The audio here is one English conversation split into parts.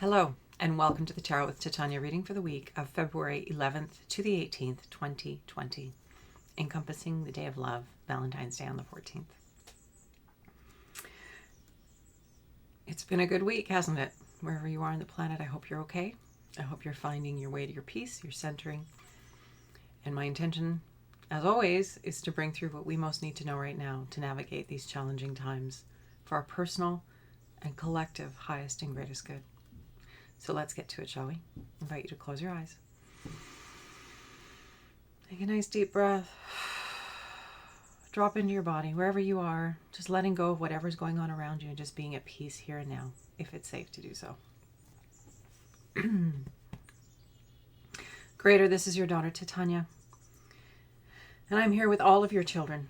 Hello, and welcome to the Tarot with Titania reading for the week of February 11th to the 18th, 2020, encompassing the Day of Love, Valentine's Day on the 14th. It's been a good week, hasn't it? Wherever you are on the planet, I hope you're okay. I hope you're finding your way to your peace, your centering. And my intention, as always, is to bring through what we most need to know right now to navigate these challenging times for our personal and collective highest and greatest good. So let's get to it, shall we? I invite you to close your eyes. Take a nice deep breath. Drop into your body, wherever you are, just letting go of whatever's going on around you and just being at peace here and now, if it's safe to do so. Creator, this is your daughter, Titania. And I'm here with all of your children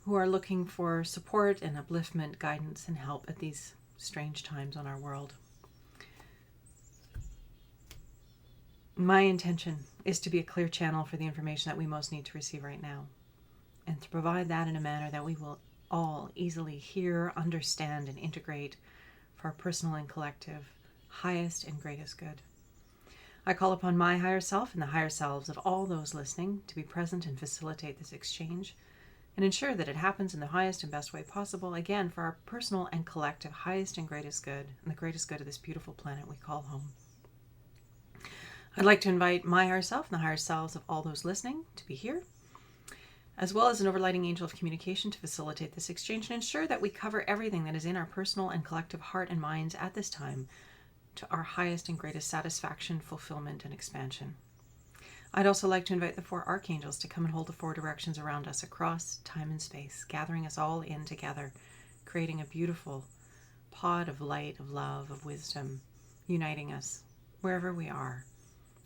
who are looking for support and upliftment, guidance, and help at these strange times on our world. My intention is to be a clear channel for the information that we most need to receive right now, and to provide that in a manner that we will all easily hear, understand, and integrate for our personal and collective highest and greatest good. I call upon my higher self and the higher selves of all those listening to be present and facilitate this exchange and ensure that it happens in the highest and best way possible, again, for our personal and collective highest and greatest good, and the greatest good of this beautiful planet we call home. I'd like to invite my higher self and the higher selves of all those listening to be here, as well as an overlighting angel of communication to facilitate this exchange and ensure that we cover everything that is in our personal and collective heart and minds at this time to our highest and greatest satisfaction, fulfillment, and expansion. I'd also like to invite the four archangels to come and hold the four directions around us across time and space, gathering us all in together, creating a beautiful pod of light, of love, of wisdom, uniting us wherever we are,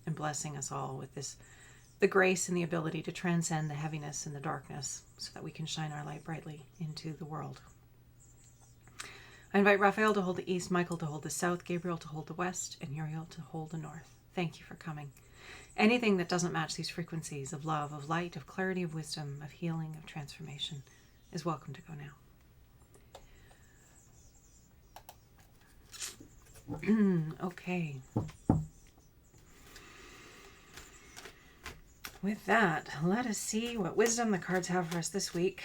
and blessing us all with the grace and the ability to transcend the heaviness and the darkness so that we can shine our light brightly into the world. I invite Raphael to hold the east, Michael to hold the south, Gabriel to hold the west, and Uriel to hold the north. Thank you for coming. Anything that doesn't match these frequencies of love, of light, of clarity, of wisdom, of healing, of transformation is welcome to go now. Okay. With that, let us see what wisdom the cards have for us this week.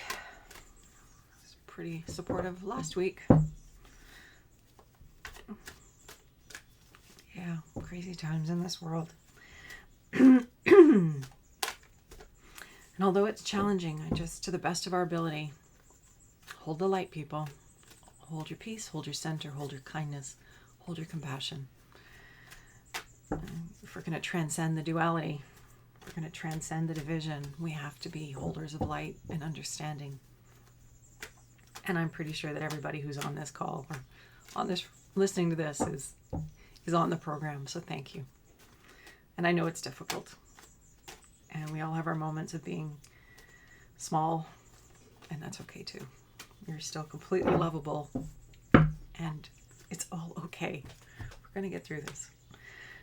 It's pretty supportive last week. Yeah, crazy times in this world. And although it's challenging, I just, to the best of our ability, hold the light, people. Hold your peace, hold your center, hold your kindness, hold your compassion. If we're going to transcend the duality, we're going to transcend the division, we have to be holders of light and understanding. And I'm pretty sure that everybody who's on this call or on this listening to this is on the program, so thank you. And I know it's difficult. And we all have our moments of being small, and that's okay too. You're still completely lovable, and it's all okay. We're going to get through this.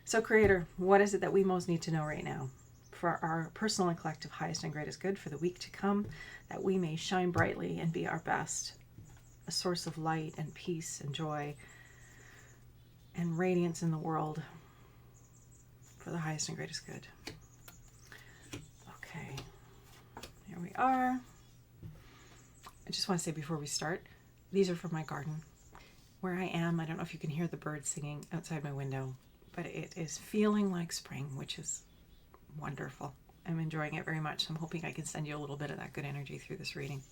So Creator, what is it that we most need to know right now for our personal and collective highest and greatest good for the week to come, that we may shine brightly and be our best, a source of light and peace and joy and radiance in the world for the highest and greatest good. Okay, here we are. I just want to say before we start, these are from my garden. Where I am, I don't know if you can hear the birds singing outside my window, but it is feeling like spring, which is wonderful. I'm enjoying it very much. I'm hoping I can send you a little bit of that good energy through this reading.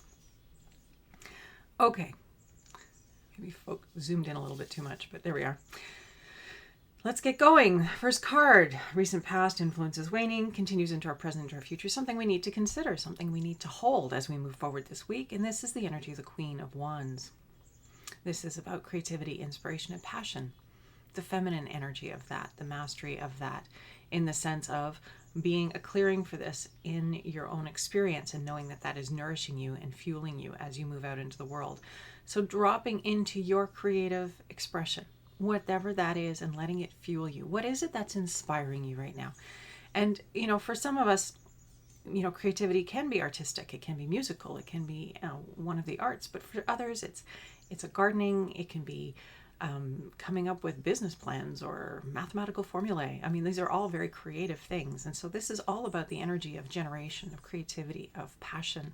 Okay. Maybe folk zoomed in a little bit too much, but there we are. Let's get going. First card, recent past influences waning, continues into our present, into our future. Something we need to consider, something we need to hold as we move forward this week. And this is the energy of the Queen of Wands. This is about creativity, inspiration, and passion. The feminine energy of that, the mastery of that, in the sense of being a clearing for this in your own experience and knowing that that is nourishing you and fueling you as you move out into the world. So dropping into your creative expression, whatever that is, and letting it fuel you. What is it that's inspiring you right now? And, for some of us, creativity can be artistic. It can be musical. It can be one of the arts. But for others, it's a gardening. It can be coming up with business plans or mathematical formulae. I mean, these are all very creative things. And so this is all about the energy of generation, of creativity, of passion,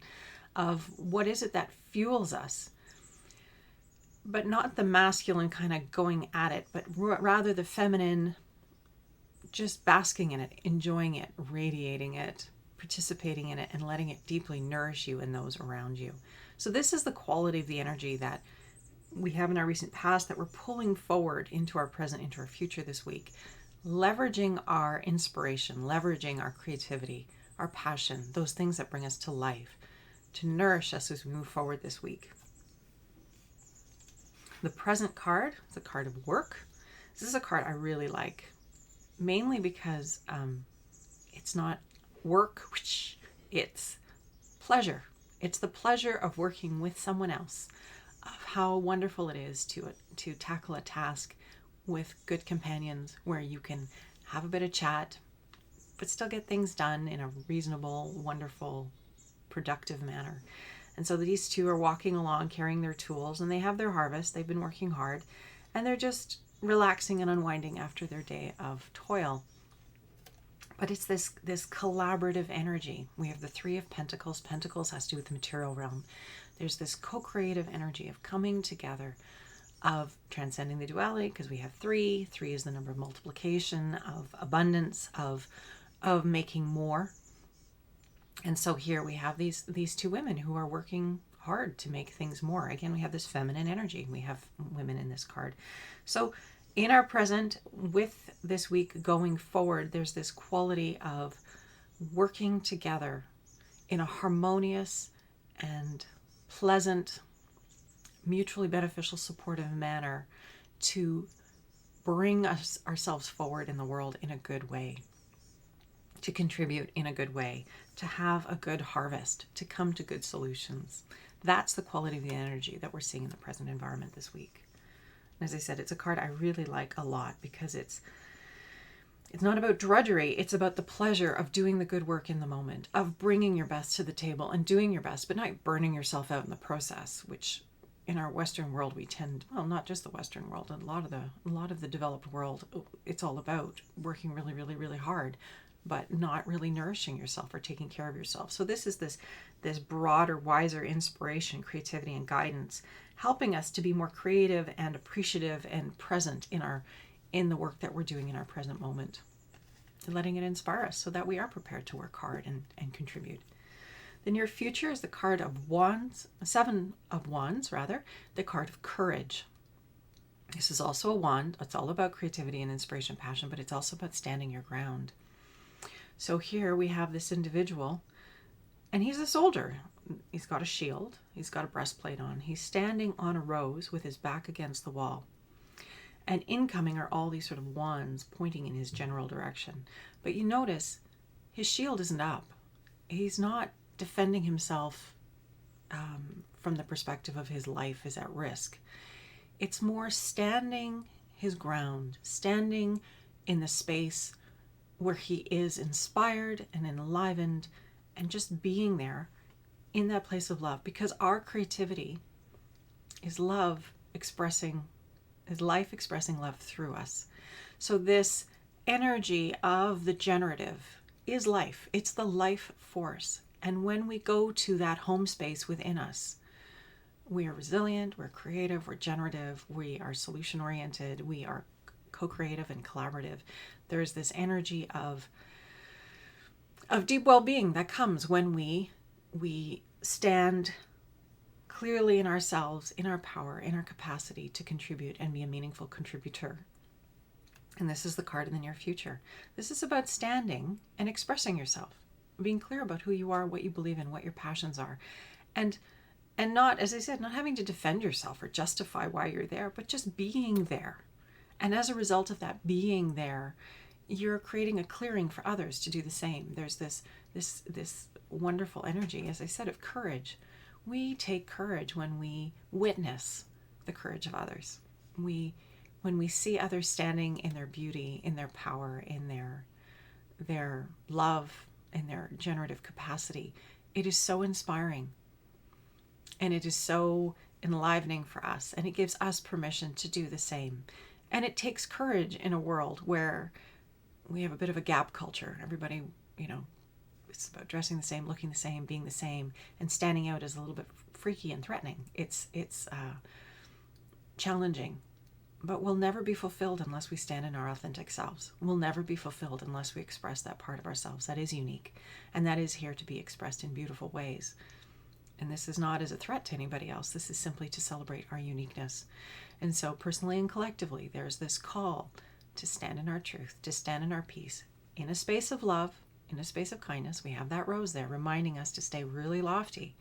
of what is it that fuels us. But not the masculine kind of going at it, but rather the feminine, just basking in it, enjoying it, radiating it, participating in it, and letting it deeply nourish you and those around you. So this is the quality of the energy that we have in our recent past that we're pulling forward into our present, into our future this week, leveraging our inspiration, leveraging our creativity, our passion, those things that bring us to life, to nourish us as we move forward this week. The present card is a card of work. This is a card I really like, mainly because it's not work, it's pleasure. It's the pleasure of working with someone else, of how wonderful it is to tackle a task with good companions where you can have a bit of chat, but still get things done in a reasonable, wonderful, productive manner. And so these two are walking along carrying their tools, and they have their harvest. They've been working hard, and they're just relaxing and unwinding after their day of toil. But it's this collaborative energy. We have the Three of Pentacles. Pentacles has to do with the material realm. There's this co-creative energy of coming together, of transcending the duality, because we have three. Three is the number of multiplication, of abundance, of making more. And so here we have these two women who are working hard to make things more. Again, we have this feminine energy. We have women in this card. So in our present, with this week going forward, there's this quality of working together in a harmonious and pleasant, mutually beneficial, supportive manner to bring ourselves forward in the world in a good way, to contribute in a good way, to have a good harvest, to come to good solutions. That's the quality of the energy that we're seeing in the present environment this week. And as I said, it's a card I really like a lot because it's not about drudgery. It's about the pleasure of doing the good work in the moment, of bringing your best to the table and doing your best, but not burning yourself out in the process, which in our Western world we tend, well, not just the Western world, a lot of the developed world, it's all about working really, really, really hard, but not really nourishing yourself or taking care of yourself. So this is this broader, wiser inspiration, creativity, and guidance, helping us to be more creative and appreciative and present in the work that we're doing in our present moment, and letting it inspire us so that we are prepared to work hard and contribute. The near future is the card of wands, Seven of Wands, the card of courage. This is also a wand. It's all about creativity and inspiration, passion, but it's also about standing your ground. So here we have this individual, and he's a soldier. He's got a shield. He's got a breastplate on. He's standing on a rose with his back against the wall. And incoming are all these sort of wands pointing in his general direction. But you notice his shield isn't up. He's not defending himself from the perspective of his life is at risk. It's more standing his ground, standing in the space where he is inspired and enlivened and just being there in that place of love, because our creativity is love expressing, is life expressing love through us. So this energy of the generative is life. It's the life force. And when we go to that home space within us, we are resilient, we're creative, we're generative, we are solution oriented, we are co-creative and collaborative. There's this energy of deep well-being that comes when we stand clearly in ourselves, in our power, in our capacity to contribute and be a meaningful contributor. And this is the card in the near future. This is about standing and expressing yourself, being clear about who you are, what you believe in, what your passions are, and not, as I said, not having to defend yourself or justify why you're there, but just being there. And as a result of that being there, you're creating a clearing for others to do the same. There's this wonderful energy, as I said, of courage. We take courage when we witness the courage of others. When we see others standing in their beauty, in their power, in their love, in their generative capacity, it is so inspiring. And it is so enlivening for us, and it gives us permission to do the same. And it takes courage in a world where we have a bit of a gap culture. Everybody, it's about dressing the same, looking the same, being the same, and standing out is a little bit freaky and threatening. It's challenging, but we'll never be fulfilled unless we stand in our authentic selves. We'll never be fulfilled unless we express that part of ourselves that is unique and that is here to be expressed in beautiful ways. And this is not as a threat to anybody else. This is simply to celebrate our uniqueness. And so personally and collectively, there's this call to stand in our truth, to stand in our peace, in a space of love, in a space of kindness. We have that rose there reminding us to stay really lofty,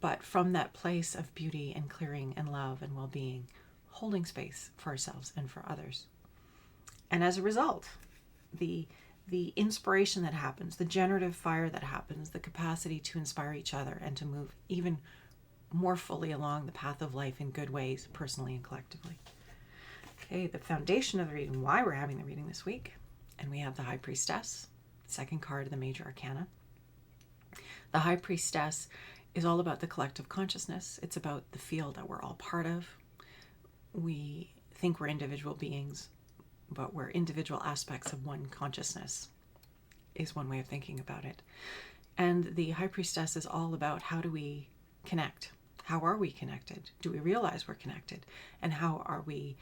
but from that place of beauty and clearing and love and well-being, holding space for ourselves and for others. And as a result, the inspiration that happens, the generative fire that happens, the capacity to inspire each other and to move even more fully along the path of life in good ways, personally and collectively. Okay, the foundation of the reading, why we're having the reading this week. And we have the High Priestess, second card of the Major Arcana. The High Priestess is all about the collective consciousness. It's about the field that we're all part of. We think we're individual beings, but we're individual aspects of one consciousness, is one way of thinking about it. And the High Priestess is all about how do we connect? How are we connected? Do we realize we're connected? And how are we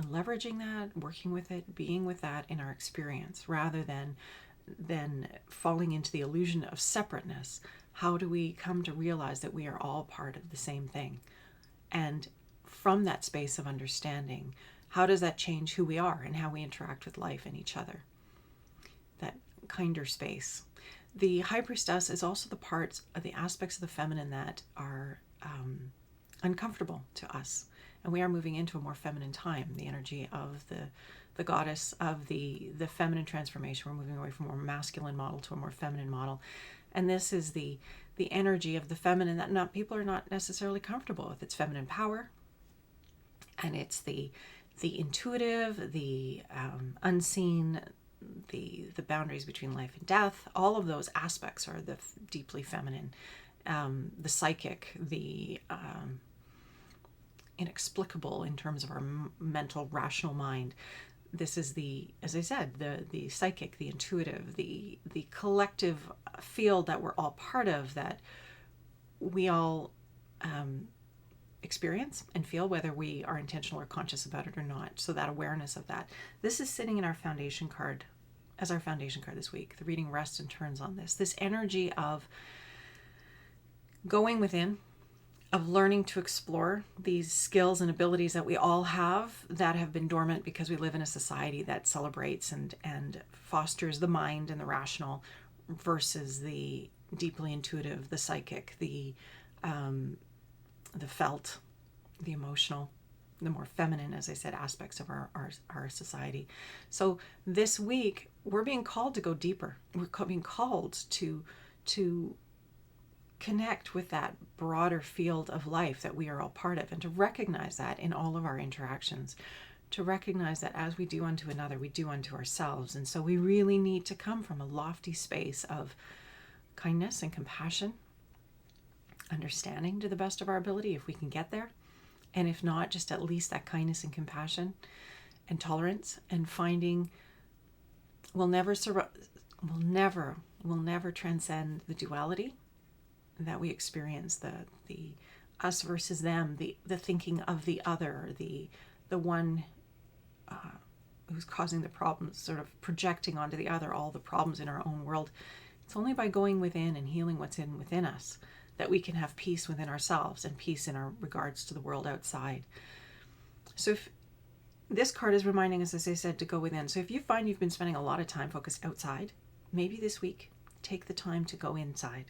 leveraging that, working with it, being with that in our experience, rather than falling into the illusion of separateness? How do we come to realize that we are all part of the same thing? And from that space of understanding, how does that change who we are and how we interact with life and each other? That kinder space. The High Priestess is also the parts of the aspects of the feminine that are uncomfortable to us. And we are moving into a more feminine time, the energy of the goddess of the feminine transformation. We're moving away from a more masculine model to a more feminine model. And this is the energy of the feminine that people are not necessarily comfortable with. It's feminine power, and it's the intuitive, the unseen, the boundaries between life and death. All of those aspects are the deeply feminine. The psychic, the inexplicable in terms of our mental, rational mind. This is as I said, the psychic, the intuitive, the collective field that we're all part of, that we all experience and feel, whether we are intentional or conscious about it or not. So that awareness of that. This is sitting in our foundation card, as our foundation card this week. The reading rests and turns on this energy of going within, of learning to explore these skills and abilities that we all have that have been dormant because we live in a society that celebrates and fosters the mind and the rational versus the deeply intuitive, the psychic, the felt, the emotional, the more feminine, as I said, aspects of our society. So this week, we're being called to go deeper. We're being called to connect with that broader field of life that we are all part of, and to recognize that in all of our interactions, to recognize that as we do unto another, we do unto ourselves. And so we really need to come from a lofty space of kindness and compassion, understanding to the best of our ability, if we can get there. And if not, just at least that kindness and compassion and tolerance, and finding we'll never transcend the duality that we experience, the us versus them, the thinking of the other, the one who's causing the problems, sort of projecting onto the other all the problems in our own world. It's only by going within and healing what's within us that we can have peace within ourselves and peace in our regards to the world outside. So if this card is reminding us, as I said, to go within. So if you find you've been spending a lot of time focused outside, maybe this week, take the time to go inside.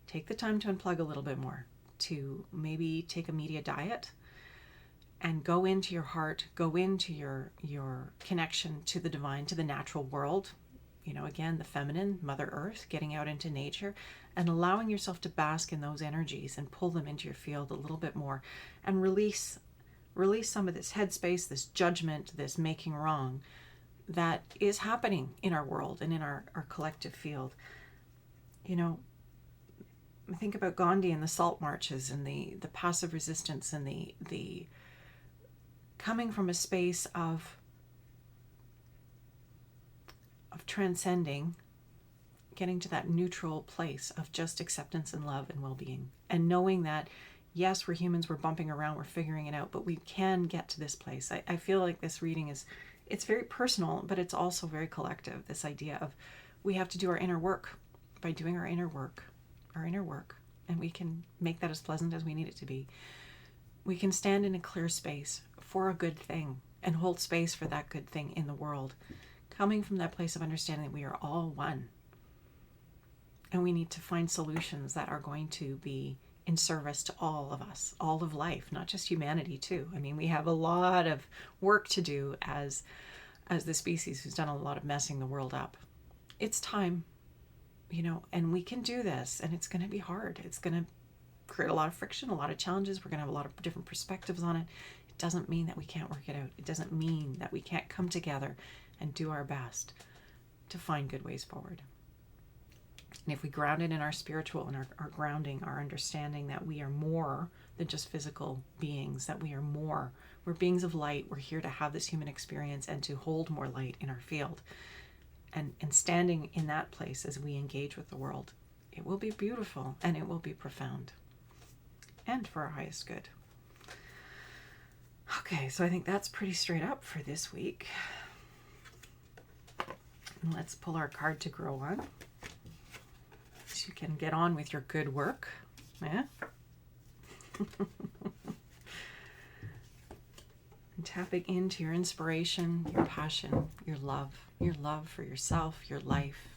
Take the time to unplug a little bit more, to maybe take a media diet and go into your heart, go into your connection to the divine, to the natural world. Again, the feminine, Mother Earth, getting out into nature and allowing yourself to bask in those energies and pull them into your field a little bit more, and release some of this headspace, this judgment, this making wrong that is happening in our world and in our collective field. think about Gandhi and the salt marches and the passive resistance and the coming from a space of transcending, getting to that neutral place of just acceptance and love and well-being, and knowing that yes, we're humans, we're bumping around, we're figuring it out, but we can get to this place. I feel like this reading it's very personal, but it's also very collective. This idea of we have to do our inner work. By doing our inner work, and we can make that as pleasant as we need it to be. We can stand in a clear space for a good thing and hold space for that good thing in the world, coming from that place of understanding that we are all one. And we need to find solutions that are going to be in service to all of us, all of life, not just humanity too. I mean, we have a lot of work to do as the species who's done a lot of messing the world up. It's time, and we can do this, and it's going to be hard. It's going to create a lot of friction, a lot of challenges. We're going to have a lot of different perspectives on it. It doesn't mean that we can't work it out. It doesn't mean that we can't come together and do our best to find good ways forward. And if we ground it in our spiritual and our grounding, our understanding that we are more than just physical beings, that we are more. We're beings of light. We're here to have this human experience and to hold more light in our field. And standing in that place as we engage with the world, it will be beautiful and it will be profound and for our highest good. Okay, so I think that's pretty straight up for this week. And let's pull our card to grow on, so you can get on with your good work. Yeah. And tapping into your inspiration, your passion, your love for yourself, your life,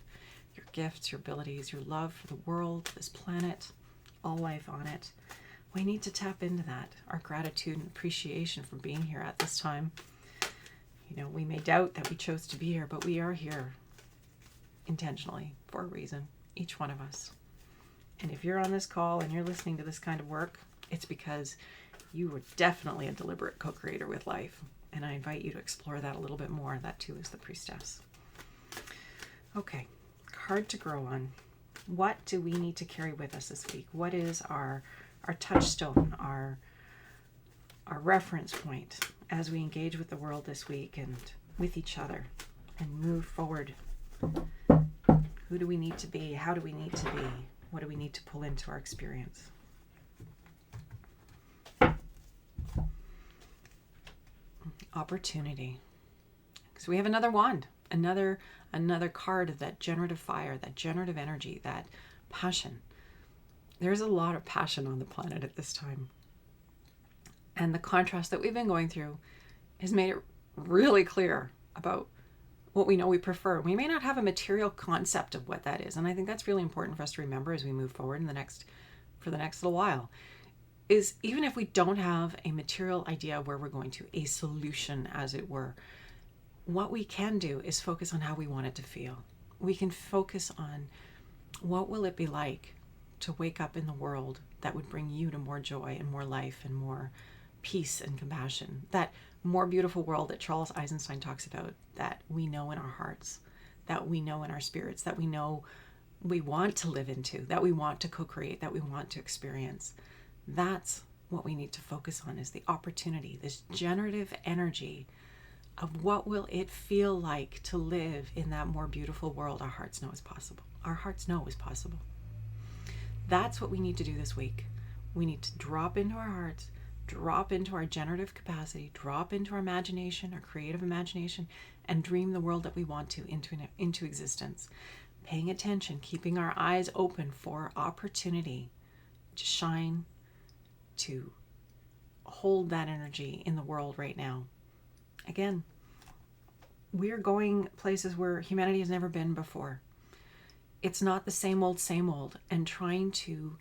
your gifts, your abilities, your love for the world, this planet, all life on it. We need to tap into that, our gratitude and appreciation for being here at this time. We may doubt that we chose to be here, but we are here intentionally for a reason, each one of us. And if you're on this call and you're listening to this kind of work, it's because you were definitely a deliberate co-creator with life. And I invite you to explore that a little bit more. That too is the Priestess. Okay, card to grow on. What do we need to carry with us this week? What is our touchstone, our reference point as we engage with the world this week and with each other and move forward? Who do we need to be? How do we need to be? What do we need to pull into our experience? Opportunity. So we have another wand, another card of that generative fire, that generative energy, that passion. There's a lot of passion on the planet at this time. And the contrast that we've been going through has made it really clear about what we know we prefer. We may not have a material concept of what that is. And I think that's really important for us to remember as we move forward for the next little while. Is even if we don't have a material idea of where we're going to, a solution as it were, what we can do is focus on how we want it to feel. We can focus on what will it be like to wake up in the world that would bring you to more joy and more life and more peace and compassion. That more beautiful world that Charles Eisenstein talks about, that we know in our hearts, that we know in our spirits, that we know we want to live into, that we want to co-create, that we want to experience. That's what we need to focus on, is the opportunity, this generative energy of what will it feel like to live in that more beautiful world our hearts know is possible. Our hearts know is possible. That's what we need to do this week. We need to drop into our hearts, drop into our generative capacity, drop into our imagination, our creative imagination, and dream the world that we want to into existence. Paying attention, keeping our eyes open for opportunity to shine, to hold that energy in the world right now. Again, we're going places where humanity has never been before. It's not the same old, and trying to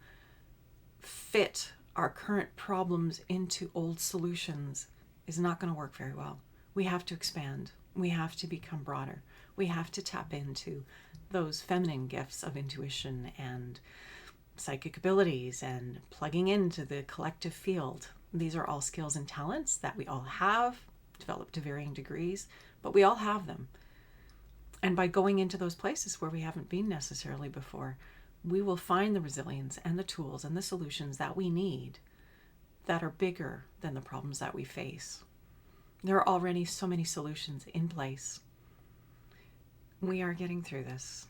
fit our current problems into old solutions is not going to work very well. We have to expand. We have to become broader. We have to tap into those feminine gifts of intuition and psychic abilities and plugging into the collective field. These are all skills and talents that we all have, developed to varying degrees, but we all have them. And by going into those places where we haven't been necessarily before, we will find the resilience and the tools and the solutions that we need that are bigger than the problems that we face. There are already so many solutions in place. We are getting through this.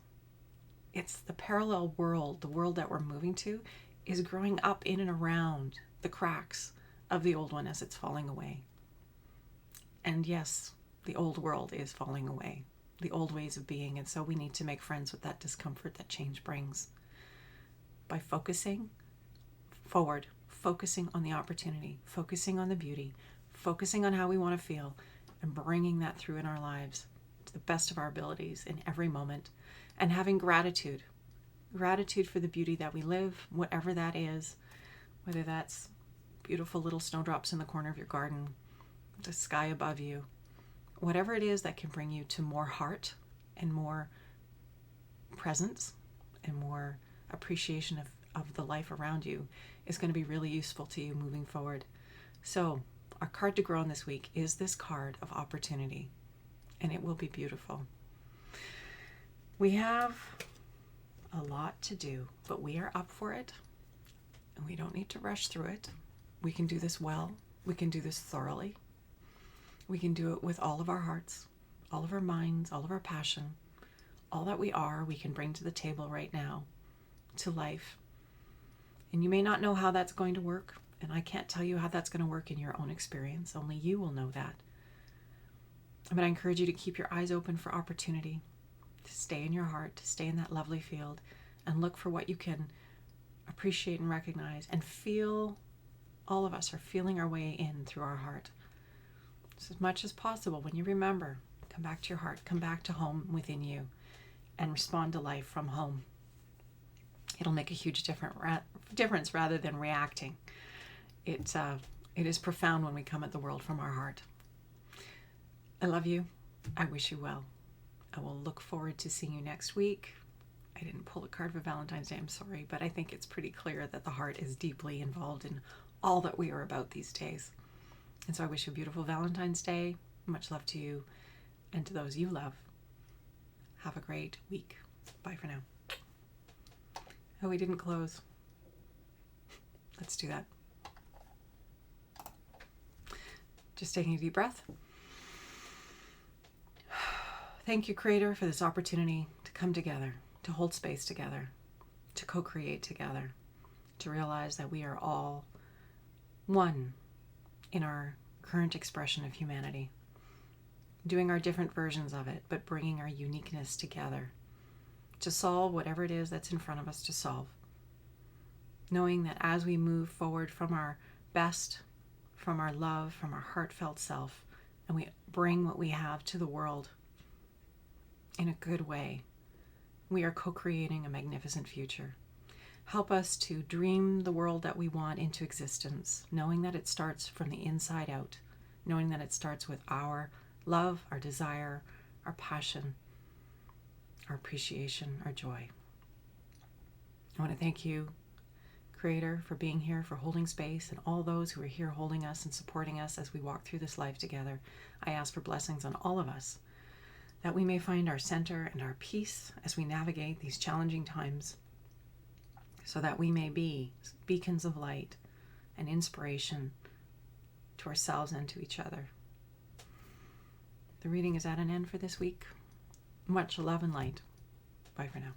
It's the parallel world, the world that we're moving to, is growing up in and around the cracks of the old one as it's falling away. And yes, the old world is falling away, the old ways of being, and so we need to make friends with that discomfort that change brings. By focusing forward, focusing on the opportunity, focusing on the beauty, focusing on how we want to feel, and bringing that through in our lives to the best of our abilities in every moment, and having gratitude for the beauty that we live, whatever that is, whether that's beautiful little snowdrops in the corner of your garden, the sky above you, whatever it is that can bring you to more heart and more presence and more appreciation of the life around you is going to be really useful to you moving forward. So our card to grow on this week is this card of opportunity, and it will be beautiful. We have a lot to do, but we are up for it, and we don't need to rush through it. We can do this well. We can do this thoroughly. We can do it with all of our hearts, all of our minds, all of our passion, all that we are, we can bring to the table right now, to life. And you may not know how that's going to work, and I can't tell you how that's going to work in your own experience. Only you will know that. But I encourage you to keep your eyes open for opportunity, to stay in your heart, to stay in that lovely field, and look for what you can appreciate and recognize and feel. All of us are feeling our way in through our heart. So as much as possible, when you remember, come back to your heart, come back to home within you, and respond to life from home. It'll make a huge difference rather than reacting. It is profound when we come at the world from our heart. I love you. I wish you well. I will look forward to seeing you next week. I didn't pull a card for Valentine's Day, I'm sorry, but I think it's pretty clear that the heart is deeply involved in all that we are about these days. And so I wish you a beautiful Valentine's Day. Much love to you and to those you love. Have a great week. Bye for now. Oh, we didn't close. Let's do that. Just taking a deep breath. Thank you, Creator, for this opportunity to come together, to hold space together, to co-create together, to realize that we are all one in our current expression of humanity, doing our different versions of it, but bringing our uniqueness together to solve whatever it is that's in front of us to solve. Knowing that as we move forward from our best, from our love, from our heartfelt self, and we bring what we have to the world in a good way, we are co-creating a magnificent future. Help us to dream the world that we want into existence, knowing that it starts from the inside out, knowing that it starts with our love, our desire, our passion, our appreciation, our joy. I want to thank you, Creator, for being here, for holding space, and all those who are here holding us and supporting us as we walk through this life together. I ask for blessings on all of us, that we may find our center and our peace as we navigate these challenging times, so that we may be beacons of light and inspiration to ourselves and to each other. The reading is at an end for this week. Much love and light. Bye for now.